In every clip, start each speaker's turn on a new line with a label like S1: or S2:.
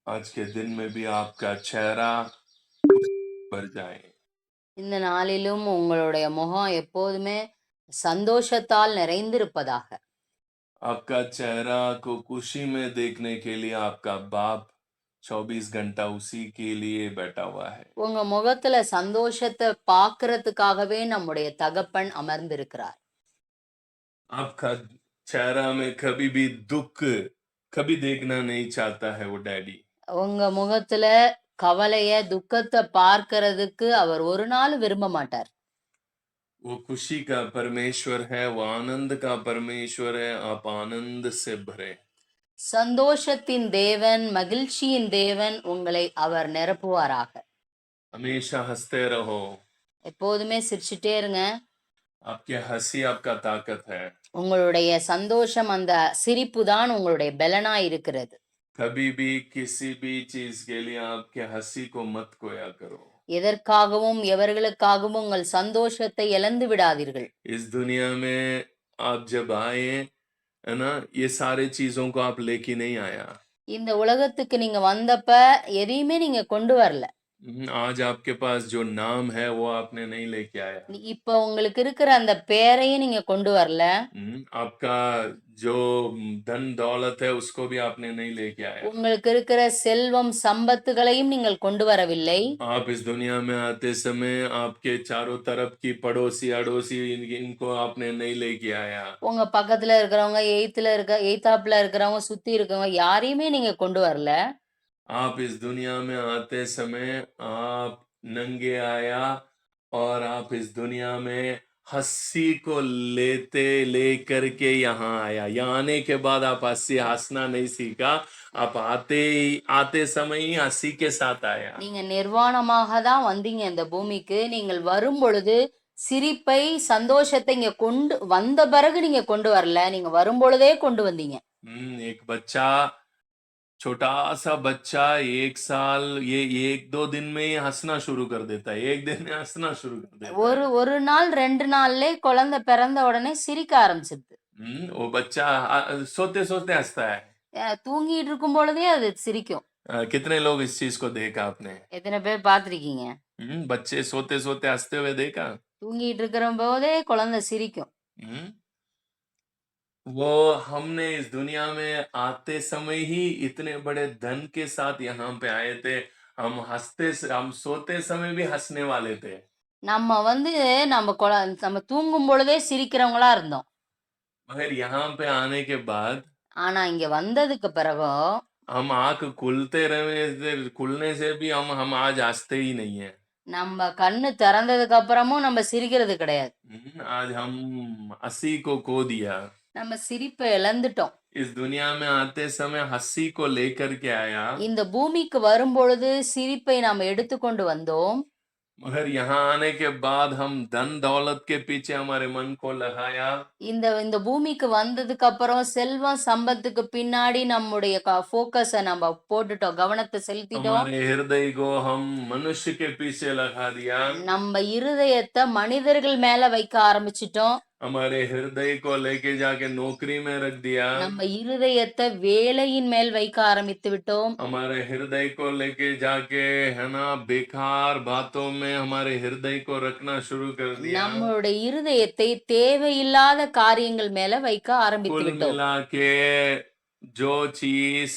S1: आज के दिन में भी आपका चेहरा भर जाए।
S2: இந்த நாளிலும் உங்களுடைய முகம் எப்போதுமே சந்தோஷத்தால் நிறைந்திருப்பதாக.
S1: आपका चेहरा को खुशी में देखने के लिए आपका बाप 24 घंटा उसी के लिए बैठा हुआ है।
S2: உங்க முகத்துல சந்தோஷத்தை பார்க்கறதுக்காகவே நம்முடைய தகப்பன் அமர்ந்திருக்கிறார்.
S1: आपका चेहरा में कभी भी दुख कभी देखना नहीं चाहता है वो डैडी।
S2: உங்க முகத்துல கவலைய, துக்கத்தை பார்க்கறதுக்கு அவர் ஒரு நாள் விரும்ப மாட்டார்.
S1: वो खुशी का परमेश्वर है, वो आनंद का परमेश्वर है। आप आनंद से भरे।
S2: சந்தோஷத்தின் தேவன், மகிழ்ச்சியின் தேவன் உங்களை அவர் நிரப்புவாராக.
S1: हमेशा हंसते रहो।
S2: எப்போதுமே சிரிச்சுட்டே இருங்க.
S1: आपकी हंसी आपका ताकत है।
S2: உங்களுடைய சந்தோஷம், அந்த சிரிப்பு தான் உங்களுடைய பலனா இருக்கிறது.
S1: कभी भी किसी भी चीज के लिए आपके हंसी को मत खोया करो।
S2: எதற்காகவும் எவர்களுக்காகவும் உங்கள் சந்தோஷத்தை இழந்து விடாதீர்கள்.
S1: इस दुनिया में आप जब आए है ना, ये सारे चीजों को आप लेके नहीं आया।
S2: இந்த உலகத்துக்கு நீங்க வந்தப்ப எதையுமே நீங்க கொண்டு வரல.
S1: आज आपके पास जो नाम है वो आपने नहीं लेके आया।
S2: இப்ப உங்களுக்கு இருக்கிற அந்த பேரையும் நீங்க கொண்டு வரல.
S1: आपका जो धन दौलत है उसको भी आपने नहीं लेके आया।
S2: உங்களுக்கு இருக்கிற செல்வம், சம்பத்துகளையும் நீங்கள் கொண்டு வரவில்லை.
S1: आप इस दुनिया में आते समय आपके चारों तरफ की पड़ोसी अड़ोसी इनको आपने नहीं लेके आया।
S2: உங்க பக்கத்துல இருக்கிறவங்க, எய்த்தாப்புல இருக்கிறவங்க, சுத்தி இருக்கிறவங்க யாரையுமே நீங்க கொண்டு வரல.
S1: आप इस दुनिया में आते समय आप नंगे आया और आप इस दुनिया में हंसी को लेकर के यहाँ आया। यहाँ आने के बाद आप हंसना नहीं सीखा। आप आते समय ही हंसी के साथ आया।
S2: நீங்க நிர்வாணமாக தான் வந்தீங்க இந்த பூமிக்கு. நீங்கள் வரும் பொழுது சிரிப்பை, சந்தோஷத்தை இங்க கொண்டு வந்த பிறகு நீங்க கொண்டு வரல. நீங்க வரும் பொழுதே கொண்டு வந்தீங்க.
S1: एक बच्चा, छोटा सा बच्चा 1 साल ये 1-2 दिन में ही हंसना शुरू कर देता है। 1 दिन में हंसना शुरू कर देता है।
S2: ஒரு நாள் 2 நாள்லே குழந்தை பிறந்த உடனே சிரிக்க ஆரம்பிச்சிருது.
S1: वो बच्चा सोते सोते हंसता है।
S2: தூங்கிட்டு இருக்கும் பொழுதே அது சிரிக்கும்.
S1: कितने लोग इस चीज को देखा आपने?
S2: எத்தனை பேர் பார்த்திருக்கீங்க?
S1: बच्चे सोते सोते हंसते हुए देखा?
S2: தூங்கிட்டு இருக்கிற போதே குழந்தை சிரிக்கும்.
S1: वो हमने इस दुनिया में आते समय ही इतने बड़े धन के साथ यहाँ पे आए थे। हम सोते समय भी हंसने वाले थे।
S2: நம்ம நம்ம தூங்கும் பொழுதே சிரிக்கிறவங்களா இருந்தோம்.
S1: मगर यहाँ पे आने के बाद
S2: ஆனா இங்க வந்ததுக்கு பிறகு
S1: हम आंख खुलने से भी हम आज हंसते ही नहीं है।
S2: நம்ம கண்ணு திறந்ததுக்கு அப்புறமும் நம்ம சிரிக்கிறது கிடையாது.
S1: आज हम हंसी को खो दिया।
S2: நம்ம சிரிப்பை இழந்துட்டோம்.
S1: इस दुनिया में आते समय हंसी को लेकर के आया।
S2: இந்த பூமிக்கு வரும் பொழுது சிரிப்பை நாம் எடுத்துக்கொண்டு வந்தோம்.
S1: मगर यहाँ आने के बाद हम धन दौलत के पीछे हमारे मन को लगाया।
S2: இந்த பூமிக்கு வந்ததுக்கு அப்புறம் செல்வம், சம்பத்துக்கு பின்னாடி நம்முடைய ஃபோக்கஸை நம்ம போட்டுட்டோம், கவனத்தை செலுத்திட்டோம்.
S1: हमारे हृदय को हम मनुष्य के पीछे लगा दिया।
S2: நம்ம இருதயத்தை மனிதர்கள் மேல வைக்க ஆரம்பிச்சிட்டோம்.
S1: हमारे हृदय को लेके जाके नौकरी में रख दिया।
S2: நம்ம இருதயத்தை வேலையின் மேல் வைக்க ஆரம்பித்து விட்டோம்.
S1: हमारे हृदय को लेके जाके है ना बेकार बातों में हमारे हृदय को रखना शुरू कर दिया।
S2: நம்மளுடைய இருதயத்தை தேவையில்லாத காரியங்கள் மேல வைக்க ஆரம்பித்து
S1: कुल
S2: விட்டோம்.
S1: मिला के जो चीज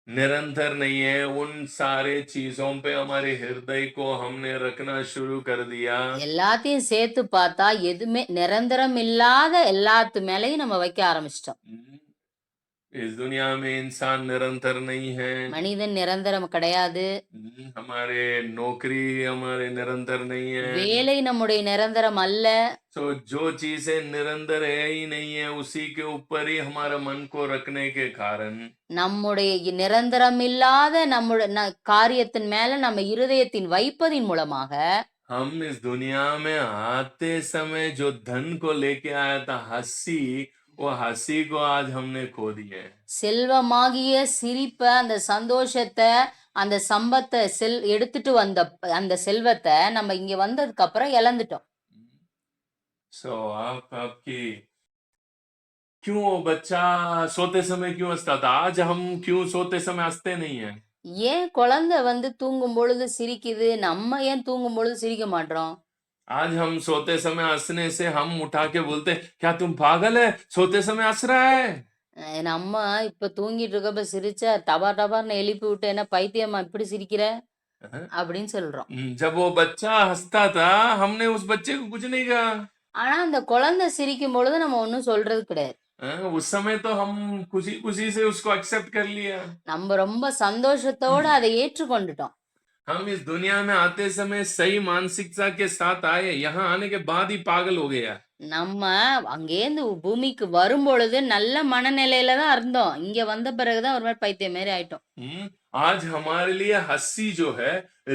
S1: निरंतर नहीं है उन सारे चीजों पे हमारे हृदय को हमने रखना शुरू कर दिया।
S2: எல்லாத்தையும் சேர்த்து பார்த்தா எதுவுமே நிரந்தரம் இல்லாத எல்லாத்து மேலயும் நம்ம வைக்க ஆரம்பிச்சிட்டோம்.
S1: इस दुनिया में इंसान निरंतर नहीं है।
S2: மனிதன் நிரந்தரம் கிடையாது.
S1: हमारे नौकरी हमारे निरंतर नहीं है।
S2: வேலை நம்முடைய நிரந்தரம் அல்ல.
S1: तो जो चीजें निरंतर है ही नहीं है उसी के ऊपर ही हमारा मन को रखने के कारण
S2: நம்முடைய நிரந்தரம் இல்லாத நம்முடைய காரியத்தின் மேல நம்ம இருதயத்தின் வைப்பதின் மூலமாக
S1: हम इस दुनिया में आते समय जो धन को लेके आया था हंसी, वो हंसी को आज हमने खो दी है।
S2: செல்வமாகிய சிரிப்பை, அந்த சந்தோஷத்தை, அந்த சம்பத்தை எடுத்துட்டு வந்த அந்த செல்வத்தை நம்ம இங்க வந்ததுக்கு அப்புறம் இழந்துட்டோம்.
S1: सो आपकी क्यों वो बच्चा सोते समय क्यों हंसता था? आज हम क्यों सोते समय हंसते नहीं है?
S2: ஏன் குழந்தை வந்து தூங்கும் பொழுது சிரிக்குது, நம்ம ஏன் தூங்கும் பொழுது சிரிக்க மாட்றோம்?
S1: आज हम सोते समय हंसने से हम उठा के बोलते हैं, क्या तुम पागल है? सोते समय हंस रहा है?
S2: நம்ம இப்ப தூங்கிட்டு இருக்கப்ப சிரிச்சா, டபார் டபார்ன்னு எழுப்பி விட்டு, "என்ன பைத்தியமா இப்படி சிரிக்கிற?"
S1: हाँ?
S2: அப்படின்னு சொல்றோம்.
S1: जब वो बच्चा हंसता था, हमने उस बच्चे को कुछ नहीं कहा।
S2: ஆனா, அந்த குழந்தை சிரிக்கும் பொழுது நம்ம ஒண்ணும் சொல்றது கிடையாது.
S1: उस समय तो हम खुशी खुशी से उसको एक्सेप्ट कर लिया।
S2: நம்ம ரொம்ப சந்தோஷத்தோட அதை ஏற்றுக்கொண்டுட்டோம்.
S1: हम इस दुनिया में आते समय सही मानसिकता के साथ आए, यहाँ आने के बाद ही पागल हो गया।
S2: நம்ம அங்கேருந்து பூமிக்கு வரும்பொழுது நல்ல மனநிலையில தான் இருந்தோம். இங்க வந்த பிறகு தான் ஒரு மாரி பைத்தியம் மாரி ஆயிட்டோம்.
S1: आज हमारे लिए हंसी जो है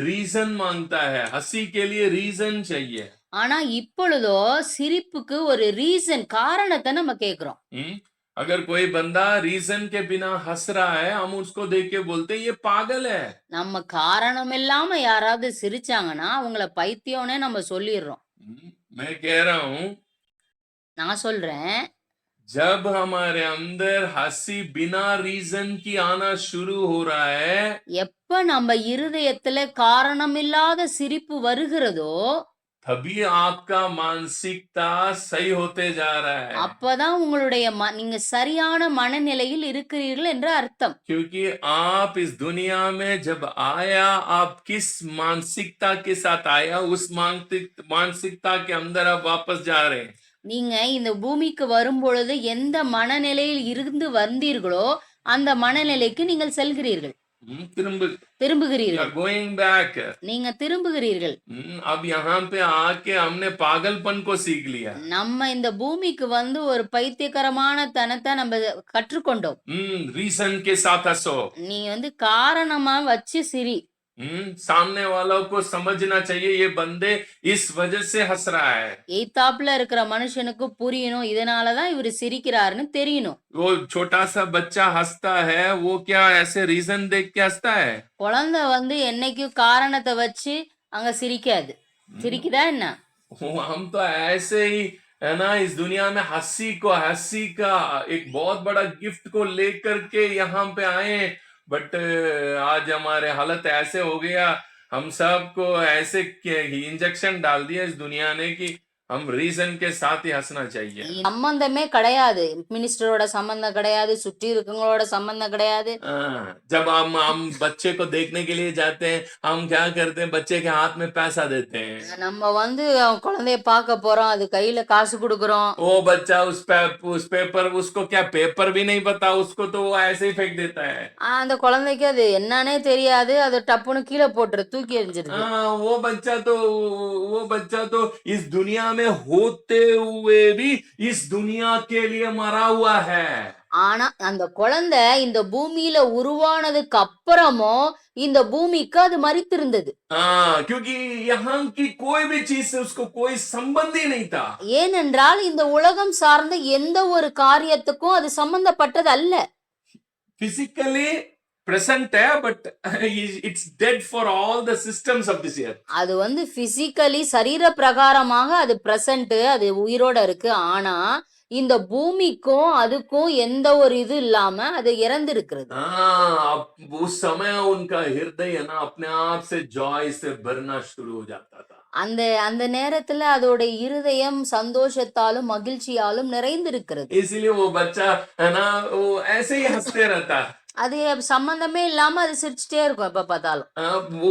S1: रीजन मांगता है, हंसी के लिए रीजन चाहिए।
S2: ஆனா இப்பொழுதோ சிரிப்புக்கு ஒரு ரீசன் காரணத்த நம்ம கேக்குறோம்.
S1: अगर कोई बंदा रीजन के बिना हंस रहा है, हम उसको देख के बोलते हैं ये पागल है।
S2: நம்ம காரணம் இல்லாம யாராவது சிரிச்சாங்கன்னா, அவங்கள பைத்தியம்னே நம்ம சொல்லிர்றோம்.
S1: मैं कह रहा हूं,
S2: நான் சொல்றேன்,
S1: जब हमारे अंदर हंसी बिना रीजन की आना शुरू हो रहा है,
S2: எப்ப நம்ம இருதயத்துல காரணமில்லாத சிரிப்பு வருகிறதோ,
S1: तभी आपका मानसिकता सही होते जा रहा है।
S2: அப்பதான் உங்களுடைய நீங்க சரியான மனநிலையில் இருக்கிறீர்கள் என்று அர்த்தம்.
S1: क्योंकि आप इस दुनिया में जब आया, आप किस मानसिकता के साथ आया, उस मानसिकता के अंदर आप वापस जा रहे हैं।
S2: நீங்க இந்த பூமிக்கு வரும்பொழுது எந்த மனநிலையில் இருந்து வந்தீர்களோ, அந்த மனநிலைக்கு நீங்கள் செல்கிறீர்கள். திரும்புகிறீர்கள்.
S1: Going back.
S2: நீங்க திரும்புகிறீர்கள்.
S1: अब यहाँ पे आके हमने पागलपन को सीख लिया.
S2: நம்ம இந்த பூமிக்கு வந்து ஒரு பைத்தியக்காரமான தனத்தை நம்ம கற்றுக்கொண்டோம்.
S1: रीजन के साथ हंसो.
S2: நீ வந்து காரணமா வச்சு சிரி.
S1: सामने वालों को समझना चाहिए ये बंदे इस वजह से हंस रहा है.
S2: எய்தாப்ல இருக்கிற மனுஷனுக்கு புரியணும், இதனாலதான் இவரு சிரிக்கிறாருன்னு தெரியணும்.
S1: वो छोटा सा बच्चा हंसता है, वो क्या ऐसे रीजन देख के हंसता है?
S2: குழந்தை வந்து என்னைக்கும் காரணத்தை வச்சு அங்க சிரிக்காது. சிரிக்குதா என்ன?
S1: हम तो ऐसे ही है ना, इस दुनिया में हंसी का एक बहुत बड़ा गिफ्ट को लेकर के यहाँ पे आए, बट आज हमारे हालत ऐसे हो गया, हम सबको ऐसे इंजेक्शन डाल दिया इस दुनिया ने कि हम रीजन के साथ ही हंसना चाहिए.
S2: சம்பந்தமே கிடையாது, மினிஸ்டரோட சம்பந்தம் கிடையாது, சுற்றி இருக்கவங்களோட சம்பந்தம் கிடையாது.
S1: जब हम बच्चे को देखने के लिए जाते हैं, हम क्या करते हैं, बच्चे के हाथ में पैसा देते हैं.
S2: நம்ம வந்து குழந்தைய பார்க்க போறோம், அது கையில காசு கொடுக்கறோம்.
S1: वो बच्चा उस पेपर, उसको क्या पेपर भी नहीं पता, उसको तो वो ऐसे ही फेंक देता है.
S2: அந்த குழந்தைக்கு அது என்னன்னே தெரியாது, அது டப்புன்னு கீழே போட்டுரு, தூக்கி எறிஞ்சிருது.
S1: वो बच्चा तो इस दुनिया में होते हुए भी इस दुनिया के लिए मरा हुआ है.
S2: ஆனா அந்த குழந்தை இந்த பூமியில உருவானதுக்கு அப்புறமும் இந்த பூமிக்கு அது மரித்திருந்தது.
S1: क्योंकि यहाँ की कोई भी चीज से उसको कोई संबंध ही नहीं था.
S2: ஏனென்றால் இந்த உலகம் சார்ந்த எந்த ஒரு காரியத்துக்கும் அது சம்பந்தப்பட்டது அல்ல.
S1: Physically present है, but it's dead for all the systems of this earth.
S2: அது வந்து பிசிக்கலி சரீர பிரகாரமாக அது பிரசன்ட், அது உயிரோட இருக்கு. ஆனா இந்த பூமிக்கும் அதுக்கும் எந்த ஒரு இது இல்லாம அது இறந்து இருக்கிறது.
S1: उस समय उनका हृदय ना अपने आप से जॉय से भरना शुरू हो जाता था.
S2: அந்த நேரத்துல அதோட இருதயம் சந்தோஷத்தாலும் மகிழ்ச்சியாலும் நிறைந்திருக்கிறது.
S1: इसलिए वो बच्चा है ना, वो ऐसे ही हंसते रहता.
S2: அது சம்பந்தமே இல்லாம அது சிரிச்சுட்டே இருக்கும் எப்ப பார்த்தாலும்.
S1: वो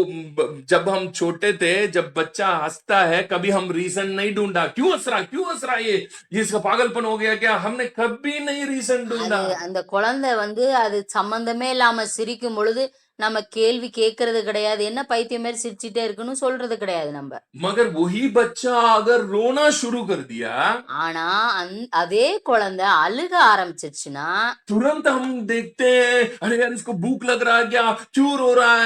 S1: जब हम छोटे थे, जब बच्चा हंसता है, कभी हम रीजन नहीं ढूंढा, क्यों हंस रहा ये इसका पागलपन हो गया क्या, हमने कभी नहीं रीजन ढूंढा.
S2: அந்த குழந்தை வந்து அது சம்பந்தமே இல்லாம சிரிக்கும் பொழுது நம்ம கேள்வி கேட்கறது கிடையாது, என்ன பைத்தியம் மாதிரி சிரிச்சுட்டே இருக்குன்னு சொல்றது கிடையாது நம்ம.
S1: मगर वही बच्चा अगर रोना शुरू कर दिया,
S2: ஆனா அதே குழந்தை அழுக ஆரம்பிச்சிருச்சுன்னா
S1: तुरंत हम देखते हैं, अरे यार इसको भूख लग रहा है क्या, क्यों रो रहा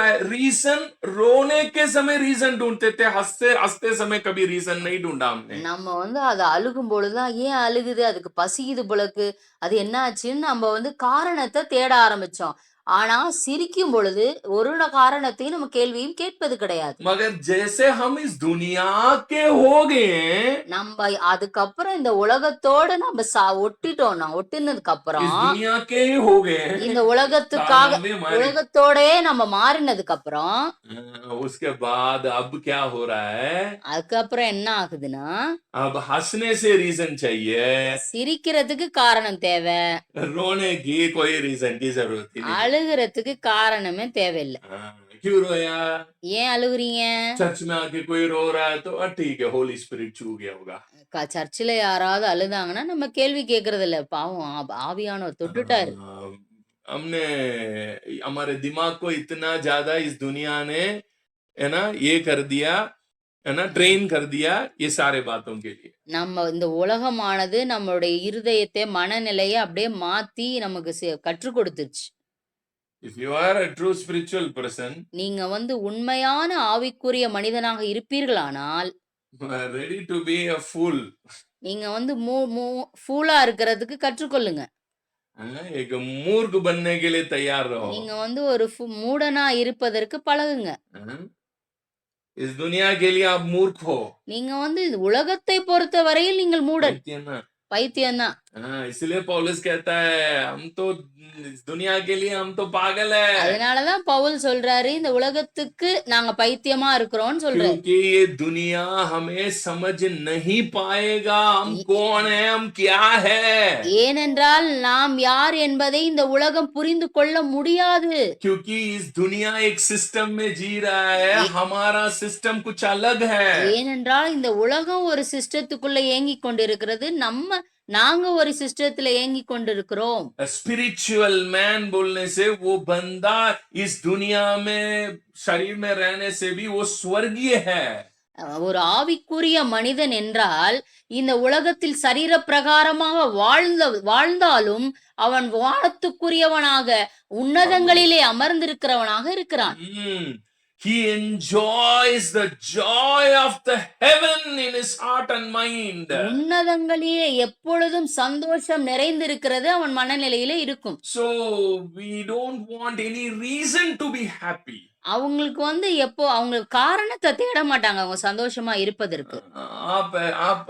S1: है. रीजन रोने के समय रीजन ढूंढते थे, हंसते समय कभी रीजन नहीं ढूंढा हमने.
S2: நம்ம வந்து அது அழுகும் பொழுதுதான் ஏன் அழுகுது, அதுக்கு பசிக்குது போலக்கு, அது என்ன ஆச்சுன்னு நம்ம வந்து காரணத்தை தேட ஆரம்பிச்சோம். ஆனா சிரிக்கும் பொழுது ஒரு காரணத்தையும் நம்ம கேள்வியும் கேட்பது கிடையாது.
S1: मगर जैसे हम इस दुनिया के हो गए हैं,
S2: நம்ம அதுக்கப்புறம் இந்த உலகத்தோட நம்ம ஒட்டினதுக்கு
S1: इस
S2: அப்புறம்
S1: दुनिया के ही हो गए हैं,
S2: இந்த உலகத்துக்காக
S1: कारनामे हमारे।
S2: உலகத்தோடயே நம்ம மாறினதுக்கு அப்புறம்
S1: उसके बाद अब क्या हो रहा है?
S2: அதுக்கப்புறம் என்ன ஆகுதுன்னா
S1: अब हंसने से रीजन चाहिए,
S2: சிரிக்கிறதுக்கு காரணம் தேவை,
S1: रोने की कोई रीजन की जरूरत ही नहीं।
S2: அழுகிறதுக்கு காரணமே தேவையில்லை.
S1: क्यों रोया?
S2: ஏன் அழுகுறீங்க?
S1: चर्च में आके कोई रो रहा है तो ठीक है, होली स्पिरिट छू गया होगा।
S2: சர்ச்சில் யாராவது அழுதாங்கன்னா நம்ம கேள்வி கேட்கறது இல்ல, பாவம் ஆவியானவர் தொட்டுட்டாரு.
S1: हमने हमारे दिमाग को इतना ज्यादा इस दुनिया ने है ना ये कर दिया, है ना, ट्रेन कर दिया ये सारे बातों के लिए।
S2: நம்ம இந்த உலகமானது நம்மளுடைய இருதயத்தை மனநிலையை அப்படியே மாத்தி நமக்கு கற்றுக் கொடுத்துருச்சு.
S1: If you are a true spiritual person,
S2: நீங்க உண்மையான ஆவிக்குரிய மனிதனாக இருப்பீர்களானால்
S1: you are ready to be a fool.
S2: நீங்க ஃபூலா இருக்கிறதுக்கு கற்றுக்கொள்ளுங்க.
S1: एक मूर्ख बनने के लिए तैयार रहो।
S2: நீங்க ஒரு மூடனா இருப்பதற்கு பழகுங்க.
S1: इस दुनिया के लिए आप मूर्ख हो।
S2: நீங்க இந்த உலகத்தை பொறுத்த வரையில் நீங்கள் மூடன், பைத்தியம்தான்.
S1: इसलिए पौलुस कहता है हम तो इस दुनिया के लिए हम तो पागल है।
S2: அதனாலதான் பவுல் சொல்றாரு இந்த உலகத்துக்கு நாங்க பைத்தியமா இருக்கிறோம்னு சொல்றாரு.
S1: क्योंकि ये दुनिया हमें समझ नहीं पाएगा हम कौन है, हम क्या है।
S2: ஏனென்றால் நாம் யார் என்பதை இந்த உலகம் புரிந்து கொள்ள முடியாது.
S1: क्योंकि इस दुनिया एक सिस्टम में जी रहा है, हमारा सिस्टम कुछ अलग है।
S2: ஏனென்றால் இந்த உலகம் ஒரு சிஸ்டத்துக்குள்ள இயங்கிக் கொண்டிருக்கிறது, நாங்க ஒரு சிஸ்டத்துல இயங்கிக் கொண்டிருக்கிறோம்.
S1: स्पिरिचुअल मैन बोलने से वो बंदा इस दुनिया में शरीर में रहने से भी वो स्वर्गीय है।
S2: ஒரு ஆவிக்குரிய மனிதன் என்றால் இந்த உலகத்தில் சரீர பிரகாரமாக வாழ்ந்தாலும் அவன் வானத்துக்குரியவனாக உன்னதங்களிலே அமர்ந்திருக்கிறவனாக இருக்கிறான்.
S1: He enjoys the joy of the heaven in his heart and mind.
S2: உன்னதங்களிலே எப்பொழுதும் சந்தோஷம் நிறைந்திருக்கிறது அவன் மனநிலையிலே இருக்கும்.
S1: So we don't want any reason to be happy.
S2: அவங்களுக்கு எப்போ அவங்க காரணத்தை தேட மாட்டாங்க அவங்க சந்தோஷமா இருப்பதற்கு.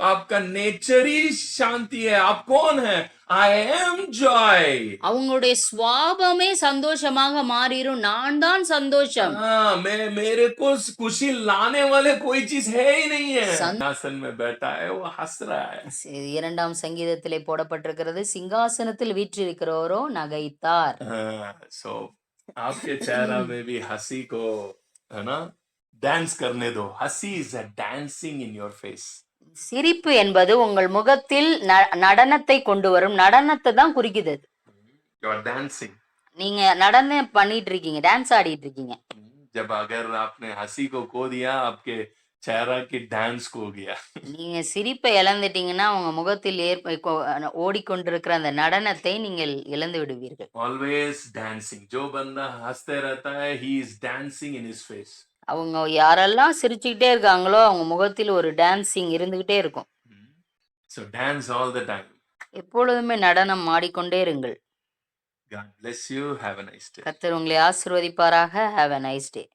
S1: आपका नेचर ही शांति है, आप कौन है? I am joy.
S2: அவங்களுடைய சுவாபமே சந்தோஷமாக மாறிரும், நான் தான் சந்தோஷம்.
S1: मेरे को खुशी लाने वाले कोई चीज है ही नहीं है। सिंहासन में बैठा है वो हंस रहा है।
S2: இரண்டாம் சங்கீதத்திலே போடப்பட்டிருக்கிறது, சிங்காசனத்தில் வீற்றிருக்கிறவரோ நகைத்தார்.
S1: So आपके चेहरा में भी हंसी को है ना डांस करने दो। हंसी is a dancing in your face.
S2: சிரிப்பு என்பது உங்கள் முகத்தில் நடனத்தை கொண்டு வரும், நடனத்தை தான் குறிக்குது.
S1: You are dancing.
S2: நீங்க நடனம் பண்ணிட்டு இருக்கீங்க, டான்ஸ் ஆடிட்டு இருக்கீங்க.
S1: जब अगर आपने हंसी को खो दिया आपके चेहरा की डांस खो गया.
S2: நீங்க சிரிப்பை இழந்துட்டீங்கன்னா உங்க முகத்தில் ஓடிக்கொண்டிருக்கிற அந்த நடனத்தை நீங்கள் இழந்து விடுவீர்கள்.
S1: Always dancing. जो बंदा हंसते रहता है he is dancing in his face.
S2: அவங்க யாரெல்லாம் சிரிச்சுக்கிட்டே இருக்காங்களோ அவங்க முகத்தில் ஒரு டான்சிங் இருந்துகிட்டே இருக்கும்.
S1: So dance all the time.
S2: எப்பொழுதுமே நடனம் ஆடிக்கொண்டே இருங்கள்.
S1: God bless you. Have a nice day.
S2: கர்த்தர் உங்களை ஆசீர்வதிப்பாராக. Have a nice day.